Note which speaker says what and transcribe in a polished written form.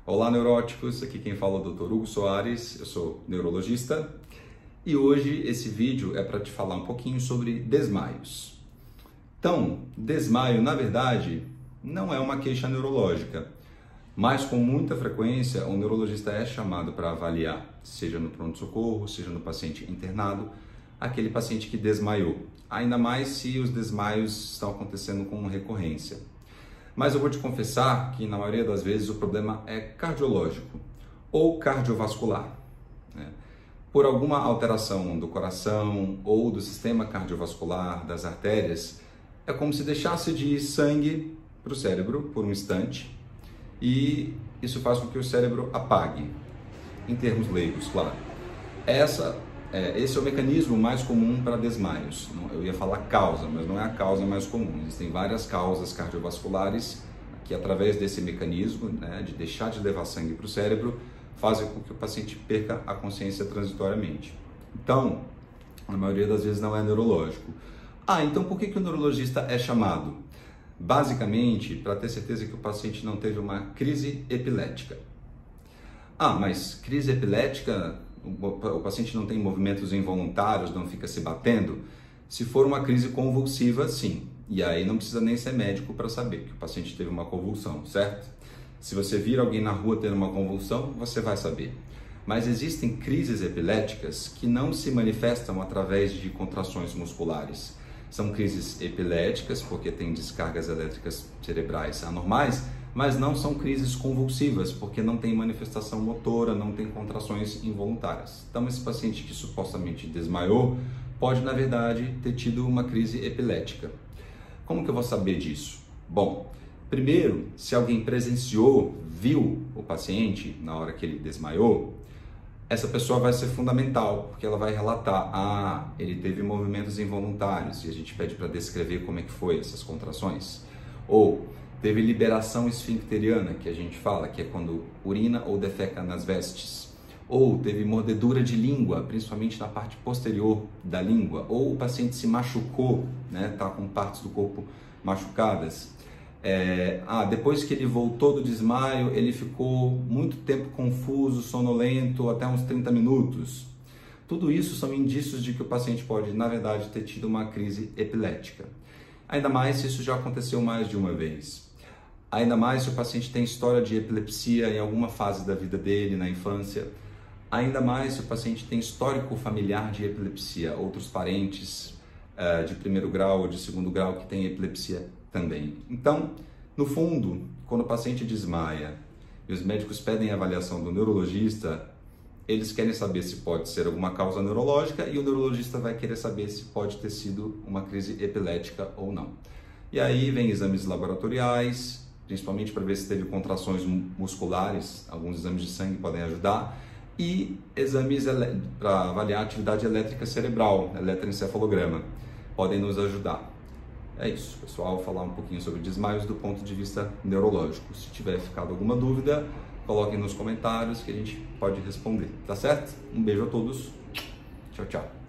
Speaker 1: Olá, neuróticos! Aqui quem fala é o Dr. Hugo Soares, eu sou neurologista e hoje esse vídeo é para te falar um pouquinho sobre desmaios. Então, desmaio, na verdade, não é uma queixa neurológica, mas com muita frequência o neurologista é chamado para avaliar, seja no pronto-socorro, seja no paciente internado, aquele paciente que desmaiou, ainda mais se os desmaios estão acontecendo com recorrência. Mas eu vou te confessar que na maioria das vezes o problema é cardiológico ou cardiovascular, né? Por alguma alteração do coração ou do sistema cardiovascular, das artérias, é como se deixasse de ir sangue para o cérebro por um instante e isso faz com que o cérebro apague, em termos leigos, claro. Esse é o mecanismo mais comum para desmaios. Eu ia falar causa, mas não é a causa mais comum. Existem várias causas cardiovasculares que, através desse mecanismo, né, de deixar de levar sangue para o cérebro, fazem com que o paciente perca a consciência transitoriamente. Então, a maioria das vezes não é neurológico. Então por que o neurologista é chamado? Basicamente, para ter certeza que o paciente não teve uma crise epilética. Mas crise epilética... O paciente não tem movimentos involuntários, não fica se batendo? Se for uma crise convulsiva, sim. E aí não precisa nem ser médico para saber que o paciente teve uma convulsão, certo? Se você vir alguém na rua tendo uma convulsão, você vai saber. Mas existem crises epiléticas que não se manifestam através de contrações musculares. São crises epiléticas porque tem descargas elétricas cerebrais anormais, mas não são crises convulsivas, porque não tem manifestação motora, não tem contrações involuntárias. Então, esse paciente que supostamente desmaiou pode, na verdade, ter tido uma crise epilética. Como que eu vou saber disso? Bom, primeiro, se alguém presenciou, viu o paciente na hora que ele desmaiou, essa pessoa vai ser fundamental, porque ela vai relatar, ele teve movimentos involuntários, e a gente pede para descrever como é que foi essas contrações. Ou teve liberação esfincteriana, que a gente fala, que é quando urina ou defeca nas vestes. Ou teve mordedura de língua, principalmente na parte posterior da língua. Ou o paciente se machucou, né? Tá com partes do corpo machucadas. Depois que ele voltou do desmaio, ele ficou muito tempo confuso, sonolento, até uns 30 minutos. Tudo isso são indícios de que o paciente pode, na verdade, ter tido uma crise epilética. Ainda mais se isso já aconteceu mais de uma vez. Ainda mais se o paciente tem história de epilepsia em alguma fase da vida dele, na infância. Ainda mais se o paciente tem histórico familiar de epilepsia, outros parentes de primeiro grau ou de segundo grau que têm epilepsia também. Então, no fundo, quando o paciente desmaia e os médicos pedem a avaliação do neurologista, eles querem saber se pode ser alguma causa neurológica e o neurologista vai querer saber se pode ter sido uma crise epilética ou não. E aí vem exames laboratoriais, principalmente para ver se teve contrações musculares, alguns exames de sangue podem ajudar, e exames para avaliar a atividade elétrica cerebral, eletroencefalograma, podem nos ajudar. É isso, pessoal, vou falar um pouquinho sobre desmaios do ponto de vista neurológico. Se tiver ficado alguma dúvida, coloquem nos comentários que a gente pode responder, tá certo? Um beijo a todos, tchau, tchau.